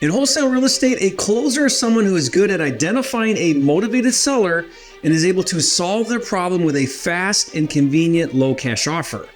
In wholesale real estate, a closer is someone who is good at identifying a motivated seller and is able to solve their problem with a fast and convenient low cash offer.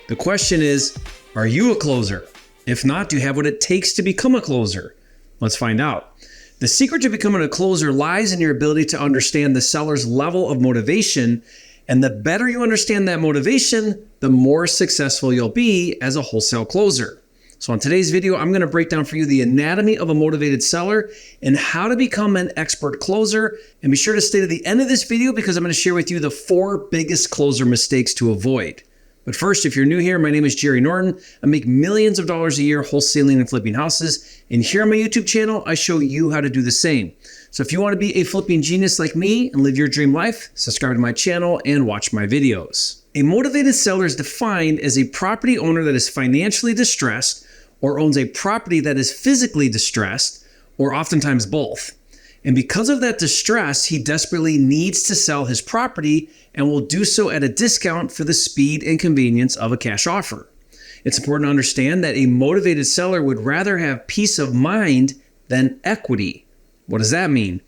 The question is, are you a closer? If not, do you have what it takes to become a closer? Let's find out. The secret to becoming a closer lies in your ability to understand the seller's level of motivation, and the better you understand that motivation, the more successful you'll be as a wholesale closer. So in today's video, I'm going to break down for you the anatomy of a motivated seller and how to become an expert closer. And be sure to stay to the end of this video because I'm going to share with you the 4 biggest closer mistakes to avoid. But first, if you're new here, my name is Jerry Norton. I make millions of dollars a year wholesaling and flipping houses. And here on my YouTube channel, I show you how to do the same. So if you want to be a flipping genius like me and live your dream life, subscribe to my channel and watch my videos. A motivated seller is defined as a property owner that is financially distressed or owns a property that is physically distressed, or oftentimes both. And because of that distress, he desperately needs to sell his property and will do so at a discount for the speed and convenience of a cash offer. It's important to understand that a motivated seller would rather have peace of mind than equity. What does that mean?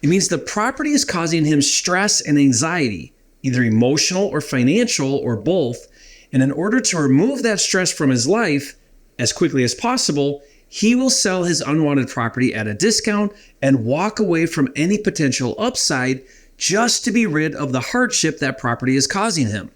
It means the property is causing him stress and anxiety, either emotional or financial or both. And in order to remove that stress from his life as quickly as possible, he will sell his unwanted property at a discount and walk away from any potential upside just to be rid of the hardship that property is causing him.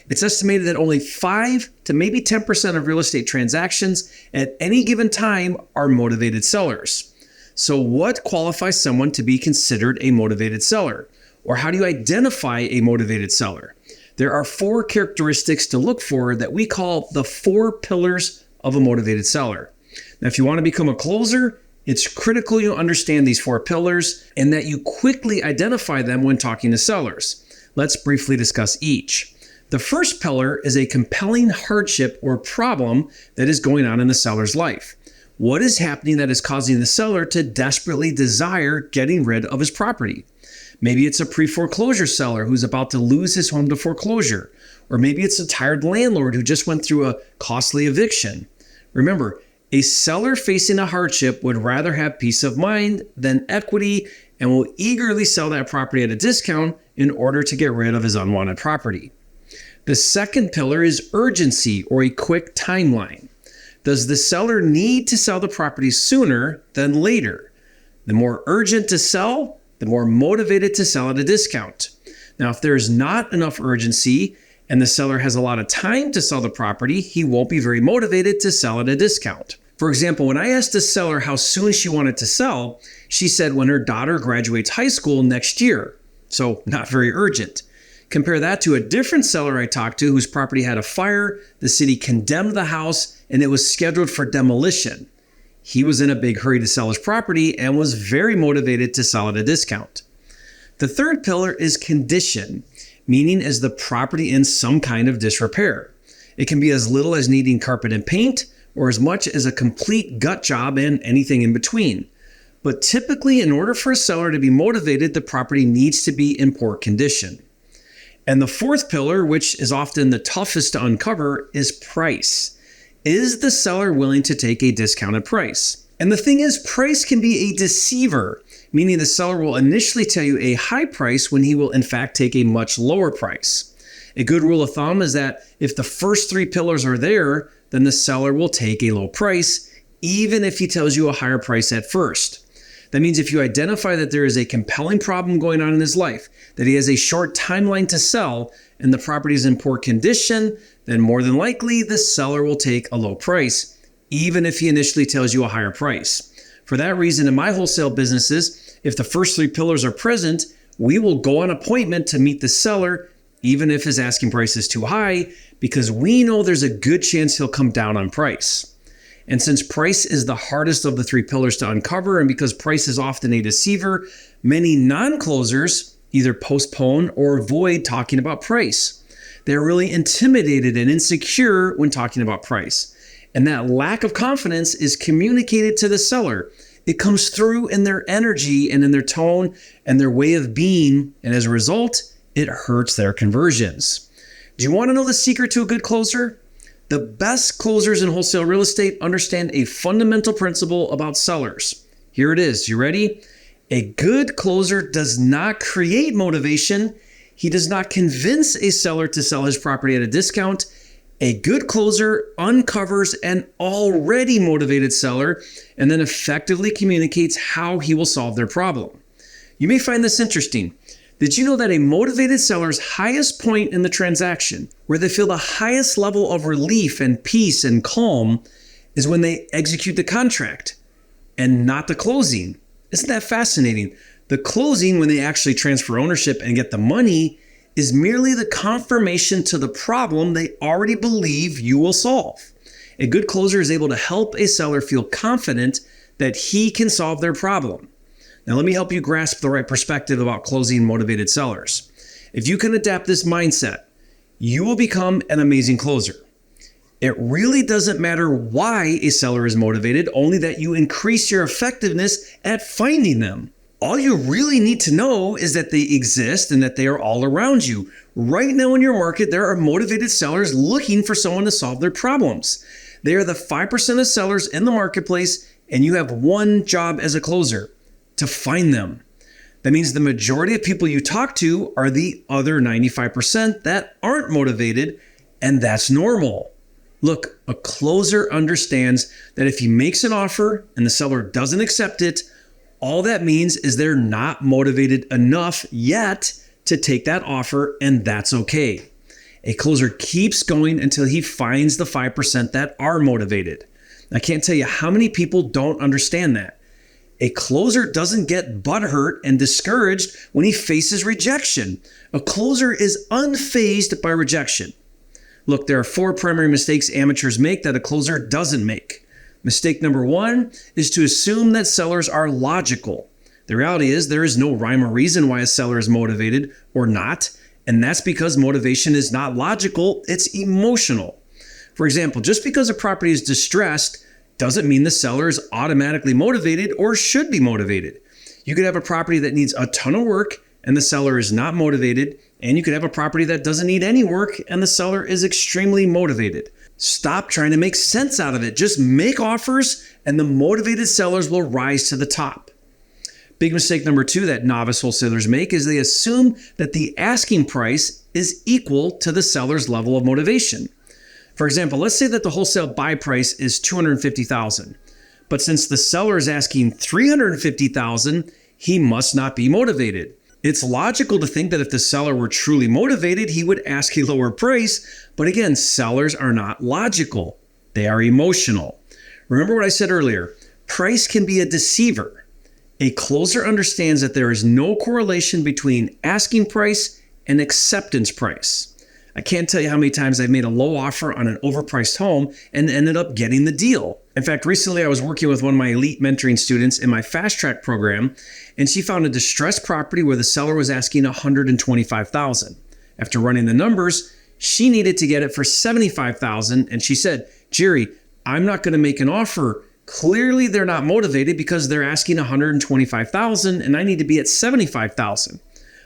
It's estimated that only 5 to maybe 10% of real estate transactions at any given time are motivated sellers. So what qualifies someone to be considered a motivated seller? Or how do you identify a motivated seller? There are 4 characteristics to look for that we call the 4 pillars of a motivated seller. Now, if you want to become a closer, it's critical you understand these 4 pillars and that you quickly identify them when talking to sellers. Let's briefly discuss each. The first pillar is a compelling hardship or problem that is going on in the seller's life. What is happening that is causing the seller to desperately desire getting rid of his property? Maybe it's a pre-foreclosure seller who's about to lose his home to foreclosure. Or maybe it's a tired landlord who just went through a costly eviction. Remember, a seller facing a hardship would rather have peace of mind than equity and will eagerly sell that property at a discount in order to get rid of his unwanted property. The second pillar is urgency or a quick timeline. Does the seller need to sell the property sooner than later? The more urgent to sell, the more motivated to sell at a discount. Now, if there's not enough urgency and the seller has a lot of time to sell the property, he won't be very motivated to sell at a discount. For example, when I asked the seller how soon she wanted to sell, she said when her daughter graduates high school next year. So not very urgent. Compare that to a different seller I talked to whose property had a fire, the city condemned the house, and it was scheduled for demolition. He was in a big hurry to sell his property and was very motivated to sell at a discount. The third pillar is condition, meaning is the property in some kind of disrepair. It can be as little as needing carpet and paint, or as much as a complete gut job and anything in between. But typically, in order for a seller to be motivated, the property needs to be in poor condition. And the fourth pillar, which is often the toughest to uncover, is price. Is the seller willing to take a discounted price? And the thing is, price can be a deceiver, meaning the seller will initially tell you a high price when he will in fact take a much lower price. A good rule of thumb is that if the first 3 pillars are there, then the seller will take a low price, even if he tells you a higher price at first. That means if you identify that there is a compelling problem going on in his life, that he has a short timeline to sell, and the property is in poor condition, then more than likely the seller will take a low price, even if he initially tells you a higher price. For that reason, in my wholesale businesses, if the first 3 pillars are present, we will go on appointment to meet the seller, even if his asking price is too high, because we know there's a good chance he'll come down on price. And since price is the hardest of the 3 pillars to uncover, and because price is often a deceiver, many non-closers either postpone or avoid talking about price. They're really intimidated and insecure when talking about price. And that lack of confidence is communicated to the seller. It comes through in their energy and in their tone and their way of being. And as a result, it hurts their conversions. Do you want to know the secret to a good closer? The best closers in wholesale real estate understand a fundamental principle about sellers. Here it is. You ready? A good closer does not create motivation. He does not convince a seller to sell his property at a discount. A good closer uncovers an already motivated seller and then effectively communicates how he will solve their problem. You may find this interesting. Did you know that a motivated seller's highest point in the transaction, where they feel the highest level of relief and peace and calm, is when they execute the contract and not the closing? Isn't that fascinating? The closing, when they actually transfer ownership and get the money, is merely the confirmation to the problem they already believe you will solve. A good closer is able to help a seller feel confident that he can solve their problem. Now, let me help you grasp the right perspective about closing motivated sellers. If you can adapt this mindset, you will become an amazing closer. It really doesn't matter why a seller is motivated, only that you increase your effectiveness at finding them. All you really need to know is that they exist and that they are all around you. Right now in your market, there are motivated sellers looking for someone to solve their problems. They are the 5% of sellers in the marketplace, and you have one job as a closer: to find them. That means the majority of people you talk to are the other 95% that aren't motivated, and that's normal. Look, a closer understands that if he makes an offer and the seller doesn't accept it, all that means is they're not motivated enough yet to take that offer, and that's okay. A closer keeps going until he finds the 5% that are motivated. I can't tell you how many people don't understand that. A closer doesn't get butthurt and discouraged when he faces rejection. A closer is unfazed by rejection. Look, there are 4 primary mistakes amateurs make that a closer doesn't make. Mistake number 1 is to assume that sellers are logical. The reality is there is no rhyme or reason why a seller is motivated or not, and that's because motivation is not logical, it's emotional. For example, just because a property is distressed doesn't mean the seller is automatically motivated or should be motivated. You could have a property that needs a ton of work and the seller is not motivated, and you could have a property that doesn't need any work and the seller is extremely motivated. Stop trying to make sense out of it. Just make offers and the motivated sellers will rise to the top. Big mistake number 2 that novice wholesalers make is they assume that the asking price is equal to the seller's level of motivation. For example, let's say that the wholesale buy price is $250,000, but since the seller is asking $350,000, he must not be motivated. It's logical to think that if the seller were truly motivated, he would ask a lower price, but again, sellers are not logical. They are emotional. Remember what I said earlier, price can be a deceiver. A closer understands that there is no correlation between asking price and acceptance price. I can't tell you how many times I've made a low offer on an overpriced home and ended up getting the deal. In fact, recently I was working with one of my elite mentoring students in my fast track program, and she found a distressed property where the seller was asking $125,000. After running the numbers, she needed to get it for $75,000, and she said, "Jerry, I'm not going to make an offer. Clearly they're not motivated because they're asking $125,000 and I need to be at $75,000.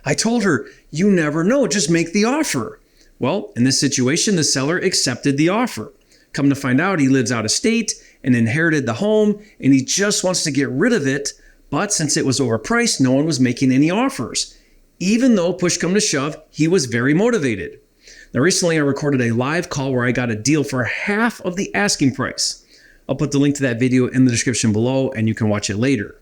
I told her, "You never know, just make the offer." Well, in this situation, the seller accepted the offer. Come to find out, he lives out of state and inherited the home, and he just wants to get rid of it. But since it was overpriced, no one was making any offers. Even though push come to shove, he was very motivated. Now, recently I recorded a live call where I got a deal for half of the asking price. I'll put the link to that video in the description below, and you can watch it later.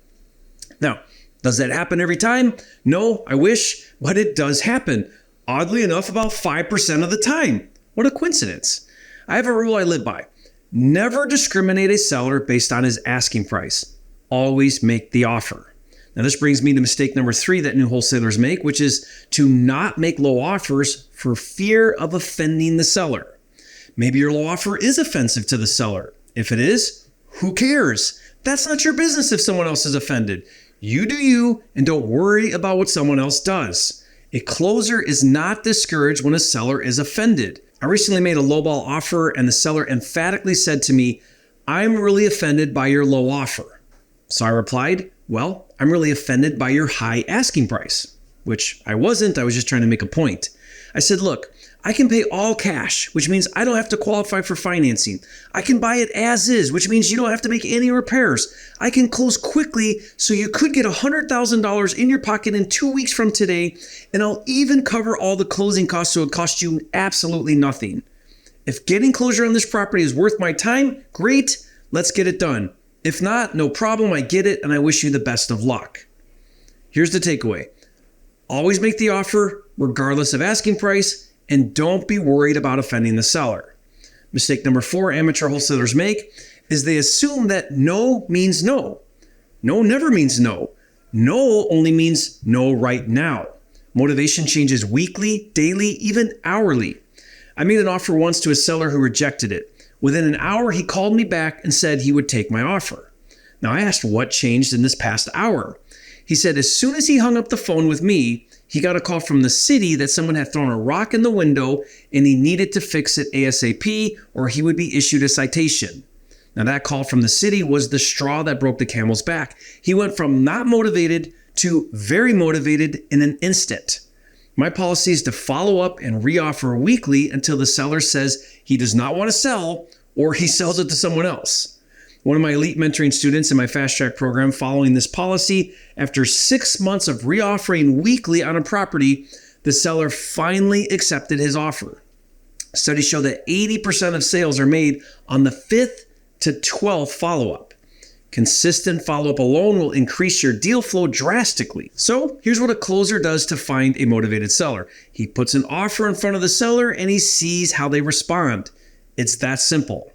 Now, does that happen every time? No, I wish, but it does happen. Oddly enough, about 5% of the time. What a coincidence. I have a rule I live by. Never discriminate a seller based on his asking price. Always make the offer. Now, this brings me to mistake number 3 that new wholesalers make, which is to not make low offers for fear of offending the seller. Maybe your low offer is offensive to the seller. If it is, who cares? That's not your business if someone else is offended. You do you, and don't worry about what someone else does. A closer is not discouraged when a seller is offended. I recently made a lowball offer and the seller emphatically said to me, "I'm really offended by your low offer." So I replied, "Well, I'm really offended by your high asking price," which I wasn't. I was just trying to make a point. I said, "Look, I can pay all cash, which means I don't have to qualify for financing. I can buy it as is, which means you don't have to make any repairs. I can close quickly, so you could get $100,000 in your pocket in 2 weeks from today, and I'll even cover all the closing costs, so it costs you absolutely nothing. If getting closure on this property is worth my time, great, let's get it done. If not, no problem, I get it, and I wish you the best of luck. Here's the takeaway. Always make the offer, regardless of asking price, and don't be worried about offending the seller. Mistake number 4 amateur wholesalers make is they assume that no means no. No never means no. No only means no right now. Motivation changes weekly, daily, even hourly. I made an offer once to a seller who rejected it. Within an hour, he called me back and said he would take my offer. Now, I asked what changed in this past hour. He said as soon as he hung up the phone with me, he got a call from the city that someone had thrown a rock in the window and he needed to fix it ASAP or he would be issued a citation. Now, that call from the city was the straw that broke the camel's back. He went from not motivated to very motivated in an instant. My policy is to follow up and reoffer weekly until the seller says he does not want to sell or he sells it to someone else. One of my elite mentoring students in my fast track program, following this policy, after 6 months of reoffering weekly on a property, the seller finally accepted his offer. Studies show that 80% of sales are made on the 5th to 12th follow-up. Consistent follow-up alone will increase your deal flow drastically. So here's what a closer does to find a motivated seller. He puts an offer in front of the seller and he sees how they respond. It's that simple.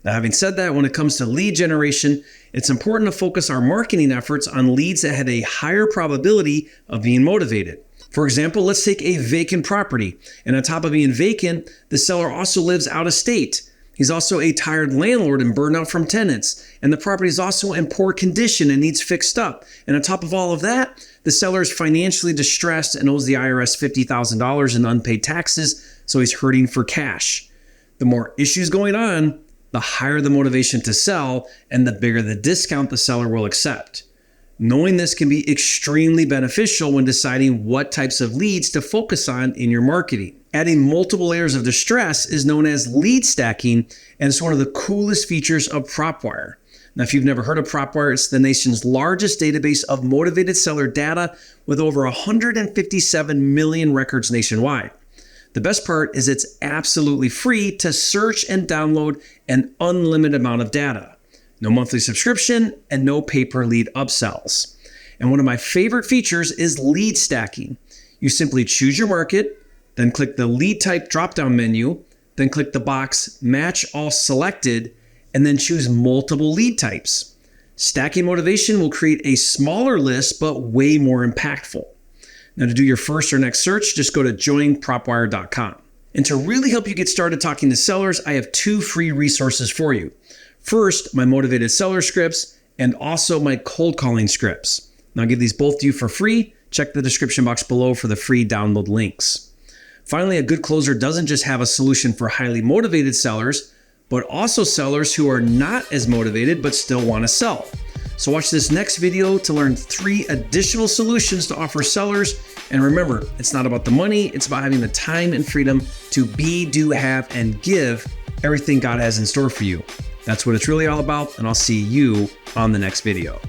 Now, having said that, when it comes to lead generation, it's important to focus our marketing efforts on leads that had a higher probability of being motivated. For example, let's take a vacant property. And on top of being vacant, the seller also lives out of state. He's also a tired landlord and burned out from tenants. And the property is also in poor condition and needs fixed up. And on top of all of that, the seller is financially distressed and owes the IRS $50,000 in unpaid taxes, so he's hurting for cash. The more issues going on, the higher the motivation to sell and the bigger the discount the seller will accept. Knowing this can be extremely beneficial when deciding what types of leads to focus on in your marketing. Adding multiple layers of distress is known as lead stacking, and it's one of the coolest features of PropWire. Now, if you've never heard of PropWire, it's the nation's largest database of motivated seller data with over 157 million records nationwide. The best part is it's absolutely free to search and download an unlimited amount of data. No monthly subscription and no pay-per-lead upsells. And one of my favorite features is lead stacking. You simply choose your market, then click the lead type drop-down menu, then click the box match all selected, and then choose multiple lead types. Stacking motivation will create a smaller list, but way more impactful. Now, to do your first or next search, just go to joinpropwire.com. And to really help you get started talking to sellers, I have 2 free resources for you. First, my motivated seller scripts and also my cold calling scripts. Now, I'll give these both to you for free. Check the description box below for the free download links. Finally, a good closer doesn't just have a solution for highly motivated sellers, but also sellers who are not as motivated but still want to sell. So watch this next video to learn 3 additional solutions to offer sellers. And remember, it's not about the money, it's about having the time and freedom to be, do, have, and give everything God has in store for you. That's what it's really all about, and I'll see you on the next video.